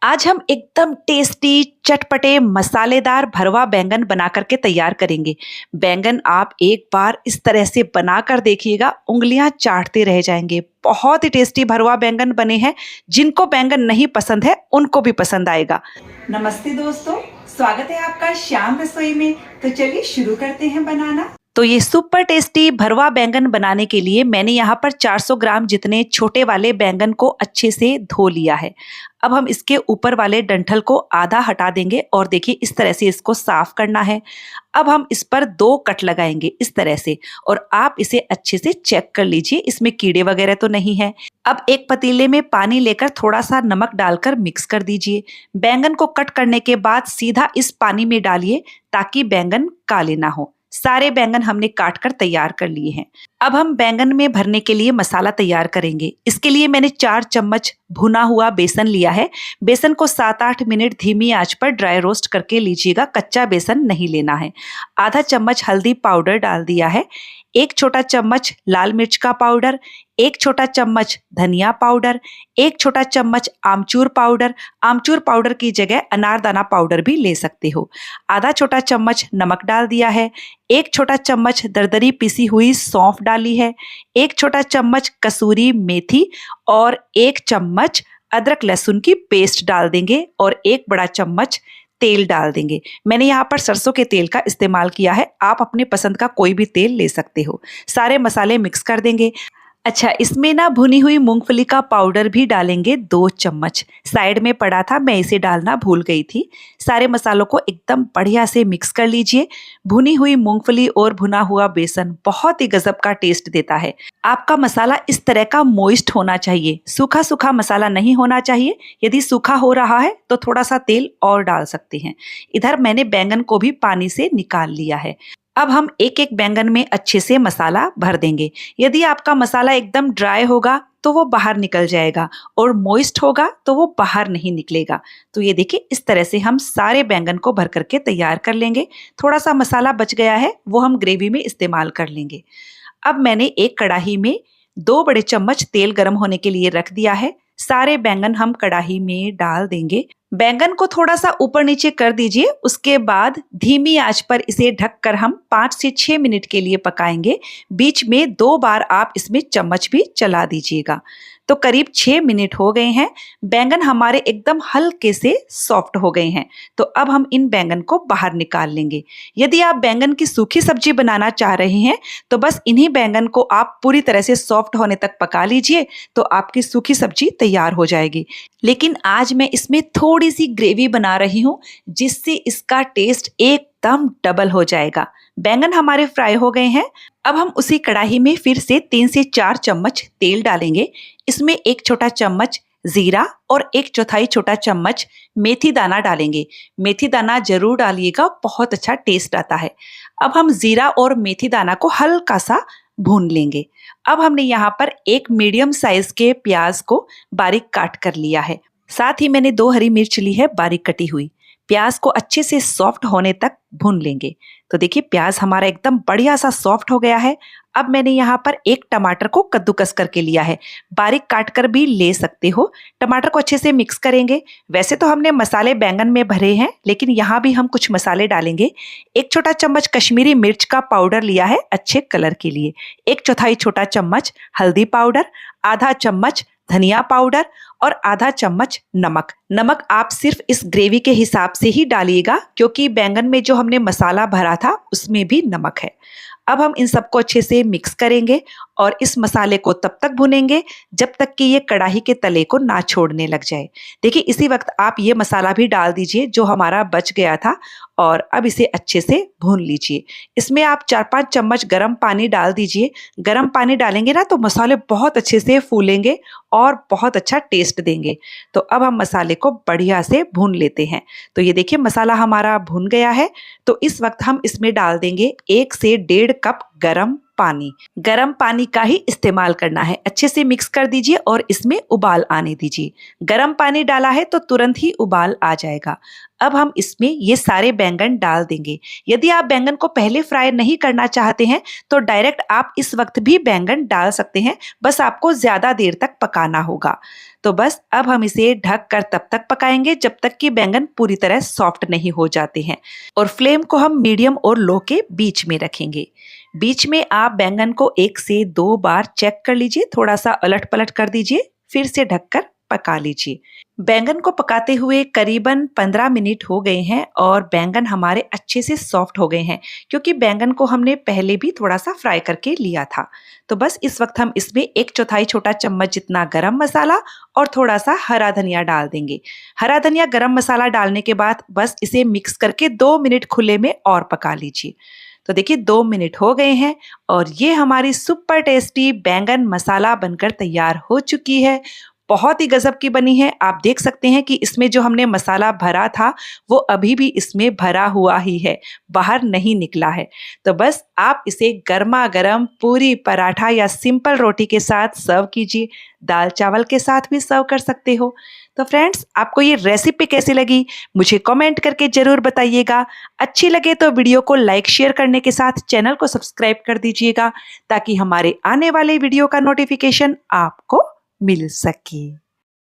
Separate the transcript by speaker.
Speaker 1: आज हम एकदम टेस्टी, चटपटे, मसालेदार भरवा बैंगन बना करके तैयार करेंगे। बैंगन आप एक बार इस तरह से बना कर देखिएगा, उँगलियां चाटते रह जाएंगे। बहुत ही टेस्टी भरवा बैंगन बने हैं। जिनको बैंगन नहीं पसंद है, उनको भी पसंद आएगा। नमस्ते दोस्तों, स्वागत है आपका श्याम रसोई में। तो चलिए शुरू करते हैं बनाना। तो ये सुपर टेस्टी भरवा बैंगन बनाने के लिए मैंने यहाँ पर 400 ग्राम जितने छोटे वाले बैंगन को अच्छे से धो लिया है। अब हम इसके ऊपर वाले डंठल को आधा हटा देंगे और देखिए इस तरह से इसको साफ करना है। अब हम इस पर 2 कट लगाएंगे इस तरह से, और आप इसे अच्छे से चेक कर लीजिए इसमें कीड़े वगैरह तो नहीं है। अब एक पतीले में पानी लेकर थोड़ा सा नमक डालकर मिक्स कर दीजिए। बैंगन को कट करने के बाद सीधा इस पानी में डालिए ताकि बैंगन काले ना हो। सारे बैंगन हमने काट कर तैयार कर लिए हैं। अब हम बैंगन में भरने के लिए मसाला तैयार करेंगे। इसके लिए मैंने 4 चम्मच भुना हुआ बेसन लिया है। बेसन को 7-8 मिनट धीमी आंच पर ड्राई रोस्ट करके लीजिएगा, कच्चा बेसन नहीं लेना है। आधा चम्मच हल्दी पाउडर डाल दिया है। 1 छोटा चम्मच लाल मिर्च का पाउडर, 1 छोटा चम्मच धनिया पाउडर, 1 छोटा चम्मच आमचूर पाउडर। आमचूर पाउडर की जगह अनारदाना पाउडर भी ले सकते हो। आधा छोटा चम्मच नमक डाल दिया है। 1 छोटा चम्मच दरदरी पिसी हुई सौंफ डाली है। 1 छोटा चम्मच कसूरी मेथी और 1 चम्मच अदरक लहसुन की पेस्ट डाल देंगे और 1 बड़ा चम्मच तेल डाल देंगे। मैंने यहाँ पर सरसों के तेल का इस्तेमाल किया है, आप अपने पसंद का कोई भी तेल ले सकते हो। सारे मसाले मिक्स कर देंगे। अच्छा, इसमें ना भुनी हुई मूंगफली का पाउडर भी डालेंगे 2 चम्मच। साइड में पड़ा था, मैं इसे डालना भूल गई थी। सारे मसालों को एकदम बढ़िया से मिक्स कर लीजिए। भुनी हुई मूंगफली और भुना हुआ बेसन बहुत ही गजब का टेस्ट देता है। आपका मसाला इस तरह का मॉइस्ट होना चाहिए, सूखा सूखा मसाला नहीं होना चाहिए। यदि सूखा हो रहा है तो थोड़ा सा तेल और डाल सकते हैं। इधर मैंने बैंगन को भी पानी से निकाल लिया है। अब हम एक एक बैंगन में अच्छे से मसाला भर देंगे। यदि आपका मसाला एकदम ड्राई होगा तो वो बाहर निकल जाएगा, और मॉइस्ट होगा तो वो बाहर नहीं निकलेगा। तो ये देखिए इस तरह से हम सारे बैंगन को भर करके तैयार कर लेंगे। थोड़ा सा मसाला बच गया है, वो हम ग्रेवी में इस्तेमाल कर लेंगे। अब मैंने एक कढ़ाई में 2 बड़े चम्मच तेल गर्म होने के लिए रख दिया है। सारे बैंगन हम कढ़ाई में डाल देंगे। बैंगन को थोड़ा सा ऊपर नीचे कर दीजिए। उसके बाद धीमी आंच पर इसे ढककर हम 5 से 6 मिनट के लिए पकाएंगे। बीच में 2 बार आप इसमें चम्मच भी चला दीजिएगा। तो करीब 6 मिनट हो गए हैं। बैंगन हमारे एकदम हल्के से सॉफ्ट हो गए हैं। तो अब हम इन बैंगन को बाहर निकाल लेंगे। यदि आप बैंगन की सूखी सब्जी बनाना चाह रहे हैं तो बस इन्हीं बैंगन को आप पूरी तरह से सॉफ्ट होने तक पका लीजिए, तो आपकी सूखी सब्जी तैयार हो जाएगी। लेकिन आज मैं इसमें थोड़ी सी ग्रेवी बना रही हूँ, जिससे इसका टेस्ट एकदम डबल हो जाएगा। बैंगन हमारे फ्राई हो गए हैं। अब हम उसी कढ़ाई में फिर से 3 से 4 चम्मच तेल डालेंगे। इसमें 1 छोटा चम्मच जीरा और 1/4 छोटा चम्मच मेथी दाना डालेंगे। मेथी दाना जरूर डालिएगा, बहुत अच्छा टेस्ट आता है। अब हम जीरा और मेथी दाना को हल्का सा भून लेंगे। अब हमने यहाँ पर एक मीडियम साइज के प्याज को बारीक काट कर लिया है। साथ ही मैंने 2 हरी मिर्च ली है बारीक कटी हुई। प्याज को अच्छे से सॉफ्ट होने तक भून लेंगे। तो देखिए प्याज हमारा एकदम बढ़िया सा सॉफ्ट हो गया है। अब मैंने यहाँ पर 1 टमाटर को कद्दूकस करके लिया है, बारीक काट कर भी ले सकते हो। टमाटर को अच्छे से मिक्स करेंगे। वैसे तो हमने मसाले बैंगन में भरे हैं, लेकिन यहाँ भी हम कुछ मसाले डालेंगे। 1 छोटा चम्मच कश्मीरी मिर्च का पाउडर लिया है अच्छे कलर के लिए। 1/4 छोटा चम्मच हल्दी पाउडर, आधा चम्मच धनिया पाउडर और आधा चम्मच नमक। नमक आप सिर्फ इस ग्रेवी के हिसाब से ही डालिएगा, क्योंकि बैंगन में जो हमने मसाला भरा था उसमें भी नमक है। अब हम इन सबको अच्छे से मिक्स करेंगे और इस मसाले को तब तक भुनेंगे जब तक कि ये कढ़ाई के तले को ना छोड़ने लग जाए। देखिए इसी वक्त आप ये मसाला भी डाल दीजिए जो हमारा बच गया था, और अब इसे अच्छे से भून लीजिए। इसमें आप 4-5 चम्मच गर्म पानी डाल दीजिए। गर्म पानी डालेंगे ना तो मसाले बहुत अच्छे से फूलेंगे और बहुत अच्छा टेस्ट देंगे। तो अब हम मसाले को बढ़िया से भून लेते हैं। तो ये देखिए मसाला हमारा भून गया है। तो इस वक्त हम इसमें डाल देंगे 1 से 1.5 कप गरम पानी। गरम पानी का ही इस्तेमाल करना है। अच्छे से मिक्स कर दीजिए और इसमें उबाल आने दीजिए। गरम पानी डाला है तो तुरंत ही उबाल आ जाएगा। अब हम इसमें ये सारे बैंगन डाल देंगे। यदि आप बैंगन को पहले फ्राई नहीं करना चाहते हैं तो डायरेक्ट आप इस वक्त भी बैंगन डाल सकते हैं, बस आपको ज्यादा देर तक पकाना होगा। तो बस अब हम इसे ढक कर तब तक पकाएंगे जब तक कि बैंगन पूरी तरह सॉफ्ट नहीं हो जाते हैं। और फ्लेम को हम मीडियम और लो के बीच में रखेंगे। बीच में आप बैंगन को 1 से 2 बार चेक कर लीजिए, थोड़ा सा अलट पलट कर दीजिए, फिर से ढककर पका लीजिए। बैंगन को पकाते हुए करीबन 15 मिनट हो गए हैं और बैंगन हमारे अच्छे से सॉफ्ट हो गए हैं, क्योंकि बैंगन को हमने पहले भी थोड़ा सा फ्राई करके लिया था। तो बस इस वक्त हम इसमें 1/4 छोटा चम्मच जितना गरम मसाला और थोड़ा सा हरा धनिया डाल देंगे। हरा धनिया गरम मसाला डालने के बाद बस इसे मिक्स करके 2 मिनट खुले में और पका लीजिए। तो देखिए 2 मिनट हो गए हैं और ये हमारी सुपर टेस्टी बैंगन मसाला बनकर तैयार हो चुकी है। बहुत ही गजब की बनी है। आप देख सकते हैं कि इसमें जो हमने मसाला भरा था वो अभी भी इसमें भरा हुआ ही है, बाहर नहीं निकला है। तो बस आप इसे गर्मा गर्म पूरी, पराठा या सिंपल रोटी के साथ सर्व कीजिए। दाल चावल के साथ भी सर्व कर सकते हो। तो फ्रेंड्स, आपको ये रेसिपी कैसी लगी मुझे कमेंट करके जरूर बताइएगा। अच्छी लगे तो वीडियो को लाइक शेयर करने के साथ चैनल को सब्सक्राइब कर दीजिएगा, ताकि हमारे आने वाले वीडियो का नोटिफिकेशन आपको मिल सके।